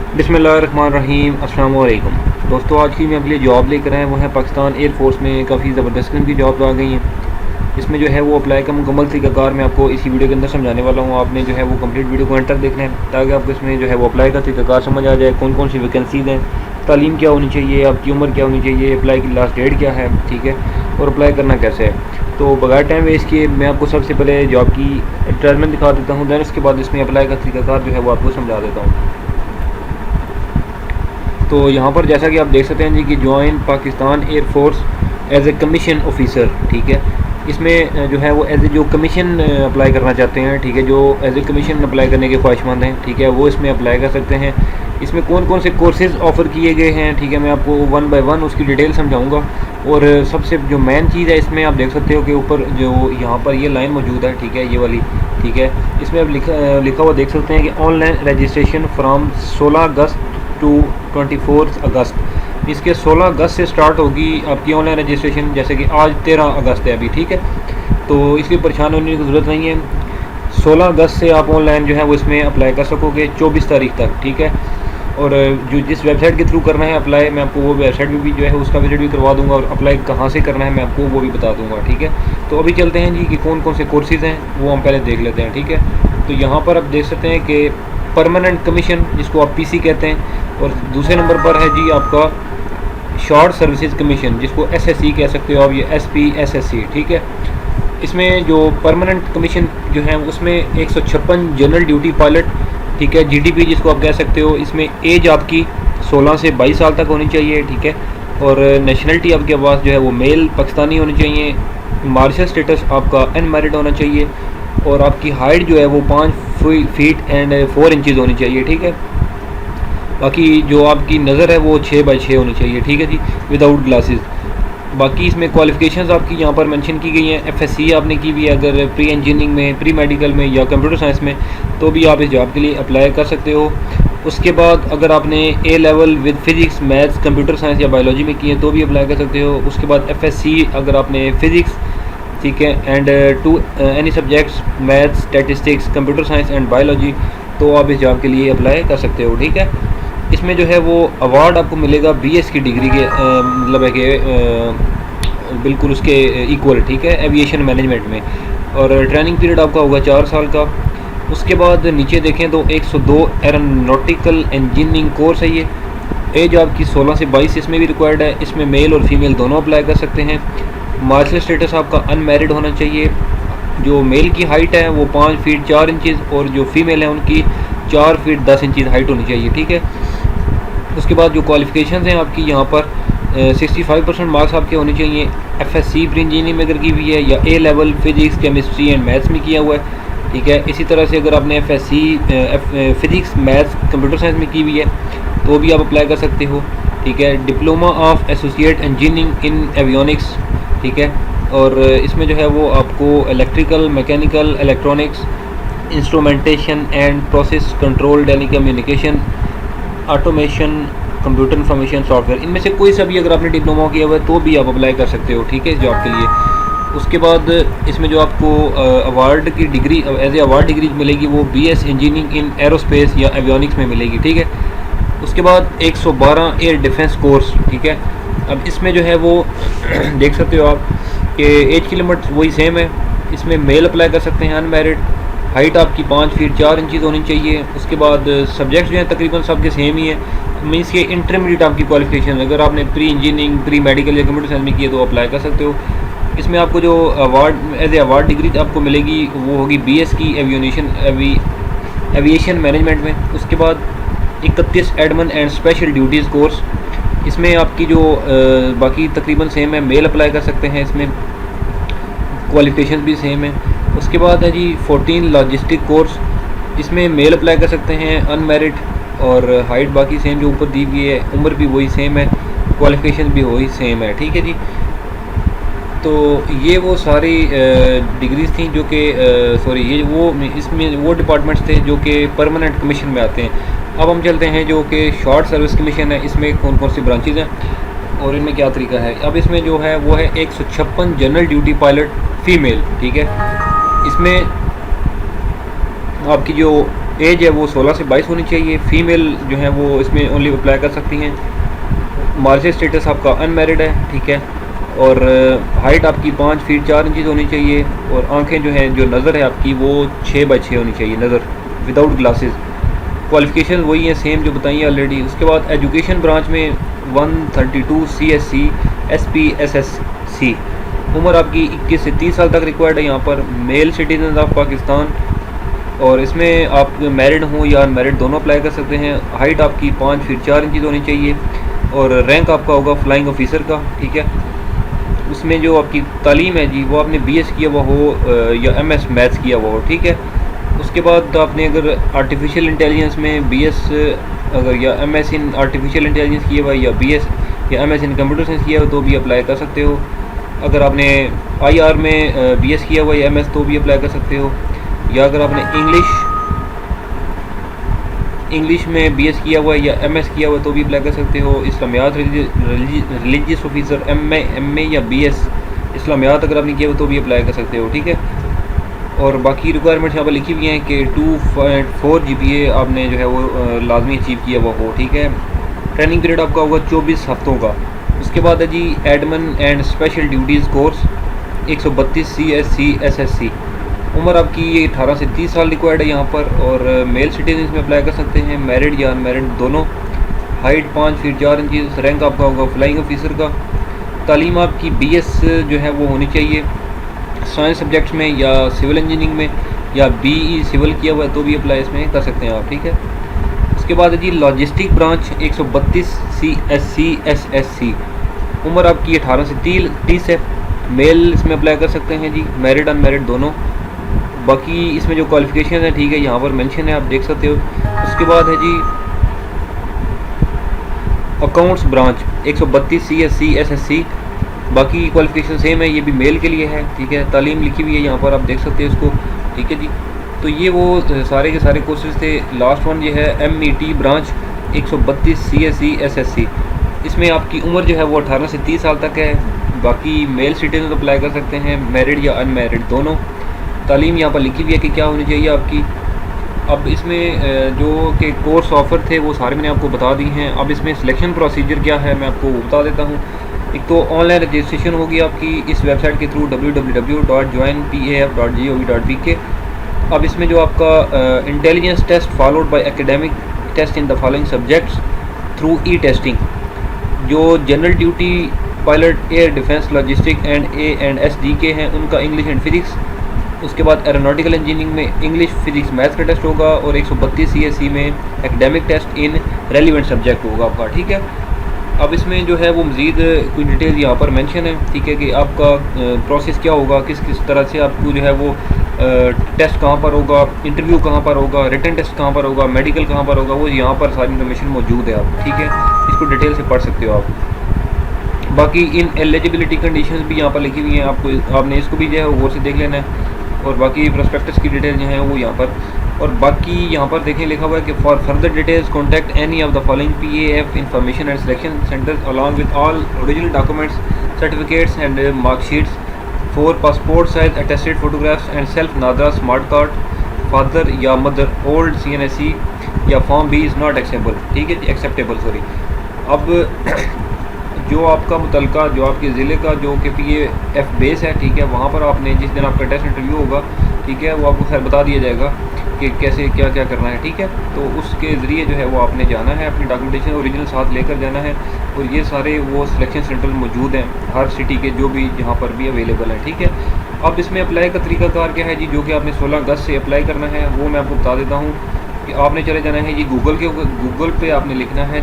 बिस्मिल्लाहिर्रहमानिर्रहीम। अस्सलाम वालेकुम दोस्तों, आज की मैं अपने लिए जॉब लेकर आए वो है पाकिस्तान एयरफोर्स में। काफ़ी ज़बरदस्त किस्म की जॉब आ गई हैं। इसमें जो है वो अप्लाई का मुकम्मल तरीक़ाकार मैं आपको इसी वीडियो के अंदर समझाने वाला हूँ। आपने जो है वो कंप्लीट वीडियो को एंड तक देखना है ताकि आपको इसमें जो है वो अप्लाई का तरीक़ाकार समझ आ जाए। कौन कौन सी वैकेंसीज़ हैं, तालीम क्या होनी चाहिए, आपकी उम्र क्या होनी चाहिए, अप्लाई की लास्ट डेट क्या है, ठीक है, और अप्लाई करना कैसे है। तो बगैर टाइम वेस्ट किए मैं आपको सबसे पहले जॉब की एडवर्टाइजमेंट दिखा देता हूँ, दैन उसके बाद इसमें अप्लाई का तरीक़ाकार जो है वो आपको समझा देता हूँ। तो यहाँ पर जैसा कि आप देख सकते हैं जी कि join Pakistan Air Force as a commission officer, ठीक है। इसमें जो है वो एज ए जो कमीशन अप्लाई करना चाहते हैं, ठीक है, जो एज ए कमीशन अप्लाई करने के ख्वाहिशमंद हैं, ठीक है, वो इसमें अप्लाई कर सकते हैं। इसमें कौन कौन से कोर्सेज़ ऑफ़र किए गए हैं, ठीक है, मैं आपको वन बाय वन उसकी डिटेल समझाऊंगा। और सबसे जो मेन चीज़ है इसमें आप देख सकते हो कि ऊपर जो यहाँ पर ये लाइन मौजूद है, ठीक है, ये वाली, ठीक है, इसमें आप लिखा हुआ देख सकते हैं कि ऑनलाइन रजिस्ट्रेशन फ्राम 16 अगस्त टू 24 अगस्त। इसके 16 अगस्त से स्टार्ट होगी आपकी ऑनलाइन रजिस्ट्रेशन, जैसे कि आज 13 अगस्त है अभी, ठीक है। तो इसलिए परेशान होने की ज़रूरत नहीं है। 16 अगस्त से आप ऑनलाइन जो है वो इसमें अप्लाई कर सकोगे 24 तारीख तक, ठीक है। और जो जिस वेबसाइट के थ्रू करना है अप्लाई, मैं आपको वो वेबसाइट भी जो है उसका विजिट भी करवा दूंगा, और अप्लाई कहाँ से करना है मैं आपको वो भी बता दूंगा, ठीक है। तो अभी चलते हैं जी कि कौन कौन से कोर्सेज़ हैं वो हम पहले देख लेते हैं, ठीक है। तो यहाँ पर आप देख सकते हैं कि परमानेंट कमीशन जिसको आप पीसी कहते हैं, और दूसरे नंबर पर है जी आपका शॉर्ट सर्विसेज कमीशन जिसको एसएससी कह सकते हो आप, ये एसपीएसएससी, ठीक है। इसमें जो परमानेंट कमीशन जो है उसमें 156 जनरल ड्यूटी पायलट, ठीक है, जीडीपी जिसको आप कह सकते हो। इसमें एज आपकी 16 से 22 साल तक होनी चाहिए, ठीक है, और नेशनलिटी आपके पास जो है वो मेल पाकिस्तानी होनी चाहिए। मार्शल स्टेटस आपका अनमैरिड होना चाहिए, और आपकी हाइट जो है वो 5 फीट एंड 4 इंचज़ होनी चाहिए, ठीक है। बाकी जो आपकी नज़र है वो 6 बाई 6 होनी चाहिए, ठीक है जी, विदाउट ग्लासेस। बाकी इसमें क्वालिफ़िकेशंस आपकी यहाँ पर मेंशन की गई हैं। एफएससी आपने की भी है अगर प्री इंजीनियरिंग में, प्री मेडिकल में या कंप्यूटर साइंस में, तो भी आप इस जॉब के लिए अप्लाई कर सकते हो। उसके बाद अगर आपने A level with physics, maths, computer science या बायोलॉजी में की है तो भी अप्लाई कर सकते हो। उसके बाद एफएससी अगर आपने फ़िज़िक्स, ठीक है, and to any subjects maths, statistics, computer science and biology, तो आप इस जॉब के लिए अप्लाई कर सकते हो, ठीक है। इसमें जो है वो अवार्ड आपको मिलेगा बीएस की डिग्री के मतलब है कि बिल्कुल उसके इक्वल, ठीक है, एविएशन मैनेजमेंट में, और ट्रेनिंग पीरियड आपका होगा 4 साल का। उसके बाद नीचे देखें तो 102 एरोनॉटिकल इंजीनियरिंग कोर्स है ये। एज आपकी 16 से 22 इसमें भी रिक्वायर्ड है। इसमें मेल और फीमेल दोनों अप्लाई कर सकते हैं। मार्शल स्टेटस आपका अनमैरिड होना चाहिए। जो मेल की हाइट है वो 5 फीट 4 इंचज़, और जो फीमेल है उनकी 4 फीट 10 इंचज़ हाइट होनी चाहिए, ठीक है। उसके बाद जो क्वालिफ़िकेशंस हैं आपकी यहाँ पर 65% मार्क्स आपके होने चाहिए। एफएससी प्री इंजीनियरिंग में अगर की हुई है, या A level physics, chemistry and maths में किया हुआ है, ठीक है। इसी तरह से अगर आपने FSc physics, maths, computer science में की हुई है तो भी आप अप्लाई कर सकते हो, ठीक है। Diploma of associate engineering in avionics, ठीक है। और इसमें जो है वो आपको electrical, mechanical, electronics, instrumentation and process control, telecommunication, automation, computer information software, इनमें से कोई सा भी अगर आपने डिप्लोमा किया हुआ है तो भी आप अप्लाई कर सकते हो, ठीक है, इस जॉब के लिए। उसके बाद इसमें जो आपको अवार्ड की degree as a award degree मिलेगी वो बीएस इंजीनियरिंग इन एरोस्पेस या एवियोनिक्स में मिलेगी, ठीक है। उसके बाद 112 एयर डिफेंस कोर्स, ठीक है। अब इसमें जो है वो देख सकते हो आप कि एज की लिमिट वही सेम है। इसमें मेल अप्लाई कर सकते हैं अनमैरिड। हाइट आपकी 5 फीट 4 इंचज़ होनी चाहिए। उसके बाद सब्जेक्ट्स जो हैं तकरीबन सबके सेम ही है, मीन्स के इंटरमीडिएट आपकी क्वालिफिकेशन, अगर आपने प्री इंजीनियरिंग, प्री मेडिकल या कंप्यूटर साइंस में की है तो अप्लाई कर सकते हो। इसमें आपको जो award as a award degree आपको मिलेगी वो होगी बीएस की एविएशन मैनेजमेंट में। उसके बाद 31 Edmund and special duties course, इसमें आपकी जो बाकी तकरीबन सेम है, मेल अप्लाई कर सकते हैं, इसमें क्वालिफिकेशन भी सेम है। उसके बाद है जी 14 लॉजिस्टिक कोर्स, इसमें मेल अप्लाई कर सकते हैं अनमैरिड, और हाइट बाकी सेम जो ऊपर दी हुई है, उम्र भी वही सेम है, क्वालिफिकेशन भी वही सेम है, ठीक है जी। तो ये वो सारी डिग्रीज़ थी जो कि सॉरी ये वो इसमें वो डिपार्टमेंट्स थे जो कि परमानेंट कमीशन में आते हैं। अब हम चलते हैं जो कि शॉर्ट सर्विस कमीशन है, इसमें कौन कौन सी ब्रांचेज़ हैं और इनमें क्या तरीका है। अब इसमें जो है वो है 156 जनरल ड्यूटी पायलट फीमेल, ठीक है। इसमें आपकी जो एज है वो 16 से 22 होनी चाहिए। फ़ीमेल जो है वो इसमें ओनली अप्लाई कर सकती हैं। मार्जिन स्टेटस आपका अनमैरिड है, ठीक है। और हाइट आपकी 5 फीट 4 इंचज़ होनी चाहिए। और आंखें जो हैं, जो नज़र है आपकी वो 6/6 होनी चाहिए, नज़र विदाउट ग्लासेस। क्वालिफ़िकेशन वही है सेम जो बताइए ऑलरेडी। उसके बाद एजुकेशन ब्रांच में 132 CSC SP SSC। उम्र आपकी 21 से 30 साल तक रिक्वायर्ड है यहाँ पर। Male citizen of Pakistan. और इसमें आप मैरिड हों या अनमैरिड दोनों अप्लाई कर सकते हैं। हाइट आपकी 5 फीट 4 इंचज़ होनी चाहिए। और रैंक आपका होगा फ्लाइंग ऑफिसर का, ठीक है। उसमें जो आपकी तालीम है जी, वो आपने BS किया हुआ हो या MS मैथ्स किया हुआ हो, ठीक है। उसके बाद आपने अगर आर्टिफिशियल इंटेलिजेंस में BS अगर या MS इन आर्टिफिशियल इंटेलिजेंस किया हुआ है या BS या MS इन कंप्यूटर साइंस किया हुआ तो भी अप्लाई कर सकते हो। अगर आपने IR में BS किया हुआ या MS तो भी अप्लाई कर सकते हो। या अगर आपने इंग्लिश में BS किया हुआ है या MS किया हुआ है तो भी अप्लाई कर सकते हो। इस्लामियात रिलीजियस ऑफिसर MA या BS इस्लामियात अगर आपने किया हुआ तो भी अप्लाई कर सकते हो, ठीक है। और बाकी रिक्वायरमेंट्स यहाँ पर लिखी हुई हैं कि 2.4 GPA आपने जो है वो लाजमी अचीव किया हुआ हो, ठीक है। ट्रेनिंग पीरियड आपका होगा 24 हफ्तों का। उसके बाद है जी admin and special duties course 132 CSC SSC। उम्र आपकी ये 18 से 30 साल रिक्वायर्ड है यहाँ पर। और मेल सिटीजन में अप्लाई कर सकते हैं, मैरिड या अनमैरिड दोनों। Height 5 feet 4 inches. रैंक आपका होगा फ्लाइंग ऑफिसर का। तालीम आपकी BS जो है वो होनी चाहिए साइंस सब्जेक्ट्स में या सिविल इंजीनियरिंग में, या BE सिविल किया हुआ है तो भी अप्लाई इसमें कर सकते हैं आप, ठीक है। उसके बाद है जी लॉजिस्टिक ब्रांच 132 CSC SSC। उम्र आपकी 18 से 30 है। मेल इसमें अप्लाई कर सकते हैं जी, मैरिड अनमैरिड दोनों। बाकी इसमें जो क्वालिफ़िकेशन है, ठीक है, यहाँ पर मेंशन है, आप देख सकते हो। उसके बाद है जी अकाउंट्स ब्रांच 132 CSC SSC। बाकी क्वालिफ़िकेशन सेम है, ये भी मेल के लिए है, ठीक है। तालीम लिखी हुई है यहाँ पर, आप देख सकते हो इसको, ठीक है जी। तो ये वो सारे के सारे कोर्सेज थे। लास्ट वन ये है MET ब्रांच 132 CSC SSC। इसमें आपकी उम्र जो है वो 18 से 30 साल तक है। बाकी मेल सिटीजन अप्लाई कर सकते हैं, मैरिड या अनमैरिड दोनों। तालीम यहाँ पर लिखी हुई है कि क्या होनी चाहिए आपकी। अब इसमें जो के कोर्स ऑफ़र थे वो सारे मैंने आपको बता दी हैं। अब इसमें सिलेक्शन प्रोसीजर क्या है मैं आपको बता देता हूँ। एक तो ऑनलाइन रजिस्ट्रेशन होगी आपकी इस वेबसाइट के थ्रू www.joinpaf.gov.pk। अब इसमें जो आपका intelligence test followed by academic test in the following subjects through testing. जो general duty, pilot, air defence, logistic and A&S हैं उनका इंग्लिश एंड फिजिक्स। उसके बाद एरोनॉटिकल इंजीनियरिंग में इंग्लिश, फिजिक्स, मैथ्स का टेस्ट होगा। और 132 CSC में academic test in relevant subject होगा आपका, ठीक है। अब इसमें जो है वो मज़ीद कुछ डिटेल यहाँ पर मेंशन है, ठीक है, कि आपका प्रोसेस क्या होगा, किस किस तरह से आपको जो है वो टेस्ट कहाँ पर होगा, इंटरव्यू कहाँ पर होगा, रिटन टेस्ट कहाँ पर होगा, मेडिकल कहाँ पर होगा, वो यहाँ पर सारी इन्फॉर्मेशन मौजूद है आप, ठीक है। इसको डिटेल से पढ़ सकते हो आप। बाकी इन एलिजिबिलिटी कंडीशंस भी यहाँ पर लिखी हुई हैं, आपको आपने इसको भी जो है वो से देख लेना है। और बाकी प्रोस्पेक्टस की डिटेल जो है वो यहाँ पर। और बाकी यहाँ पर देखें लिखा हुआ है कि for further details contact any of the following PAF information and selection centres along with all original documents, certificates and marksheets for passport size attested photographs and self NADRA smart card father या mother old CNSE या form B is not acceptable, ठीक है, acceptable sorry. अब जो आपका मुतलका जो आपके ज़िले का जो कि PAF बेस है, ठीक है, वहाँ पर आपने जिस दिन आपका टेस्ट इंटरव्यू होगा, ठीक है, वो आपको खैर बता दिया जाएगा कि कैसे क्या क्या करना है, ठीक है। तो उसके ज़रिए जो है वो आपने जाना है, अपनी डॉक्यूमेंटेशन ओरिजिनल साथ लेकर जाना है। और ये सारे वो सिलेक्शन सेंटर मौजूद हैं हर सिटी के जो भी जहाँ पर भी अवेलेबल है, ठीक है। अब इसमें अप्लाई का तरीकाकार क्या है जी, जो कि आपने 16 अगस्त से अप्लाई करना है वो मैं आपको बता देता हूँ। कि आपने चले जाना है जी गूगल पे आपने लिखना है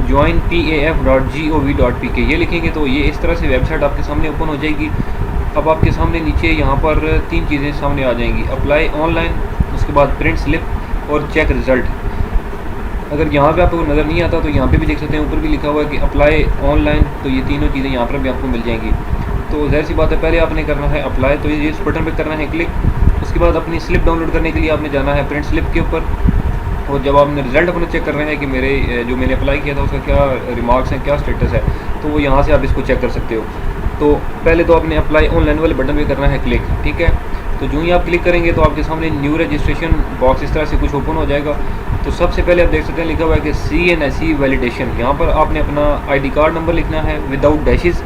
joinpaf.gov.pk। ये लिखेंगे तो ये इस तरह से वेबसाइट आपके सामने ओपन हो जाएगी। अब आपके सामने नीचे यहाँ पर 3 चीज़ें सामने आ जाएंगी, अप्लाई ऑनलाइन, उसके बाद प्रिंट स्लिप और चेक रिज़ल्ट। अगर यहाँ पे आपको नज़र नहीं आता तो यहाँ पे भी देख सकते हैं, ऊपर भी लिखा हुआ है कि अप्लाई ऑनलाइन। तो ये तीनों चीज़ें यहाँ पर भी आपको मिल जाएंगी। तो ज़ाहिर सी बात है, पहले आपने करना है अप्लाई, तो ये इस बटन पर करना है क्लिक। उसके बाद अपनी स्लिप डाउनलोड करने के लिए आपने जाना है प्रिंट स्लिप के ऊपर। और जब आपने रिज़ल्ट अपना चेक कर रहे हैं कि मेरे जो मैंने अप्लाई किया था उसका क्या रिमार्क्स हैं, क्या स्टेटस है, तो वो यहाँ से आप इसको चेक कर सकते हो। तो पहले तो आपने अप्लाई ऑनलाइन वाले बटन पे करना है क्लिक, ठीक है। तो जो ही आप क्लिक करेंगे तो आपके सामने न्यू रजिस्ट्रेशन बॉक्स इस तरह से कुछ ओपन हो जाएगा। तो सबसे पहले आप देख सकते हैं लिखा हुआ है कि CNSE वैलिडेशन। यहाँ पर आपने अपना ID कार्ड नंबर लिखना है विदाउट डैशेस।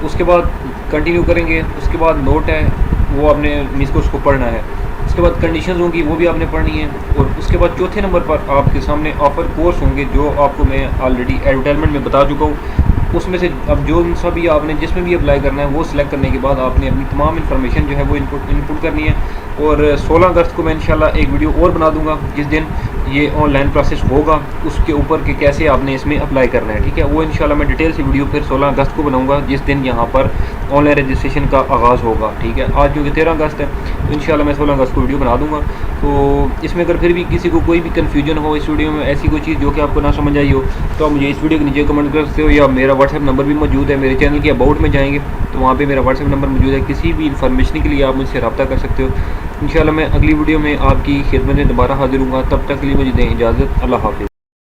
उसके बाद कंटिन्यू करेंगे, उसके बाद नोट है वो आपने मीन्स को उसको पढ़ना है। उसके बाद कंडीशंस होंगी वो भी आपने पढ़नी है। और उसके बाद चौथे नंबर पर आपके सामने ऑफ़र कोर्स होंगे जो आपको मैं ऑलरेडी एडवर्टाइजमेंट में बता चुका हूँ। उसमें से अब जो सा भी आपने जिसमें भी अप्लाई करना है वो सिलेक्ट करने के बाद आपने अपनी तमाम इन्फॉर्मेशन जो है वो इनपुट करनी है। और 16 अगस्त को मैं इंशाल्लाह एक वीडियो और बना दूंगा जिस दिन ये ऑनलाइन प्रोसेस होगा उसके ऊपर कि कैसे आपने इसमें अप्लाई करना है, ठीक है। वो इंशाल्लाह मैं डिटेल से वीडियो फिर 16 अगस्त को बनाऊंगा जिस दिन यहाँ पर ऑनलाइन रजिस्ट्रेशन का आगाज़ होगा, ठीक है। आज क्योंकि 13 अगस्त है तो इंशाल्लाह मैं 16 अगस्त को वीडियो बना दूंगा। तो इसमें अगर फिर भी किसी को कोई भी कन्फ्यूजन हो इस वीडियो में, ऐसी कोई चीज़ जो कि आपको ना समझ आई हो, तो आप मुझे इस वीडियो के नीचे कमेंट कर सकते हो, या मेरा व्हाट्सएप नंबर भी मौजूद है। मेरे चैनल के अबाउट में जाएंगे तो वहाँ पे मेरा व्हाट्सएप नंबर मौजूद है। किसी भी इन्फॉर्मेशन के लिए आप मुझसे रब्ता कर सकते हो। इंशाल्लाह मैं अगली वीडियो में आपकी खिदमत में दोबारा हाजिर हूँगा। तब तक के लिए मुझे दें इजाज़त। अल्लाह हाफ़िज़।